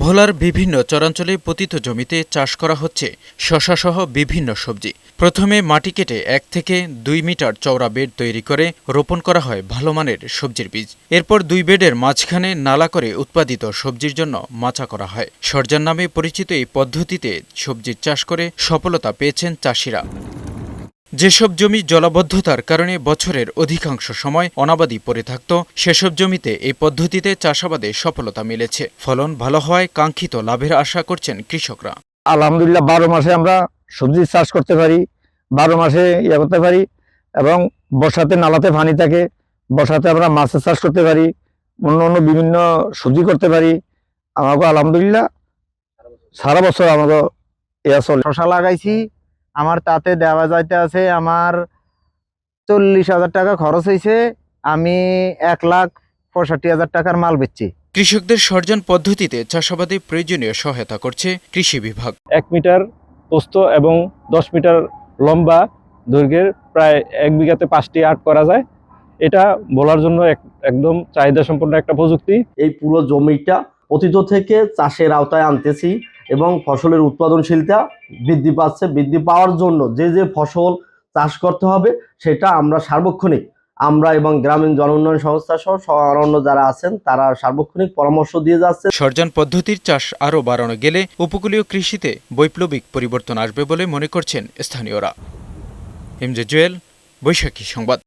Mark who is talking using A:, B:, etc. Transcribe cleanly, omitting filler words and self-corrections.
A: ভোলার বিভিন্ন চরাঞ্চলে পতিত জমিতে চাষ করা হচ্ছে শশাসহ বিভিন্ন সবজি। প্রথমে মাটি কেটে ১ থেকে ২ মিটার চওড়া বেড তৈরি করে রোপণ করা হয় ভালো মানের সবজির বীজ। এরপর ২ বেডের মাঝখানে নালা করে উৎপাদিত সবজির জন্য মাচা করা হয়। সরজান নামে পরিচিত এই পদ্ধতিতে সবজির চাষ করে সফলতা পেয়েছেন চাষিরা। যেসব জমি জলাবদ্ধতার কারণে বছরের অধিকাংশ সময় অনাবাদি পড়ে থাকত, সেসব জমিতে এই পদ্ধতিতে চাষাবাদে সফলতা মিলেছে। ফলন ভালো হওয়ায় কাঙ্ক্ষিত লাভের আশা করছেন কৃষকরা।
B: আলহামদুলিল্লাহ ১২ মাসে আমরা সবজি চাষ করতে পারি, ১২ মাসে করতে পারি এবং বর্ষাতে নালাতে পানি থাকে, বর্ষাতে আমরা মাছের চাষ করতে পারি, অন্য বিভিন্ন সবজি করতে পারি। আমাকে আলহামদুলিল্লাহ সারা বছর আমাকে চলে।
C: শশা লাগাইছি, আমার তাতে দেওয়া যাইতে আছে আমার ৪০,০০০ টাকা খরচ হয়েছে। আমি ১,৬৫,০০০ টাকার মাল বেচছি।
A: কৃষকদের সরজান পদ্ধতিতে চাষাবাদে প্রয়োজনীয় সহায়তা করছে কৃষি বিভাগ।
D: ১ মিটার প্রস্থ এবং ১০ মিটার লম্বা দৈর্ঘ্যের প্রায় ১ বিঘাতে ৫টি আট করা যায়। এটা বলার জন্য একদম চাহিদা সম্পন্ন একটা প্রযুক্তি।
E: এই পুরো জমিটা পতিত থেকে চাষের আওতায় আনতেছি এবং ফসলের উৎপাদনশীলতা বৃদ্ধি পাচ্ছে। বৃদ্ধি পাওয়ার জন্য যে ফসল চাষ করতে হবে সেটা আমরা সার্বক্ষণিক আমরা এবং গ্রামীণ জন উন্নয়ন সংস্থা সহ অন্য যারা আছেন তারা সার্বক্ষণিক পরামর্শ দিয়ে যাচ্ছে।
A: সরজান পদ্ধতির চাষ আরও বাড়ানো গেলে উপকূলীয় কৃষিতে বৈপ্লবিক পরিবর্তন আসবে বলে মনে করছেন স্থানীয়রা। এমজে জুয়েল, বৈশাখী সংবাদ।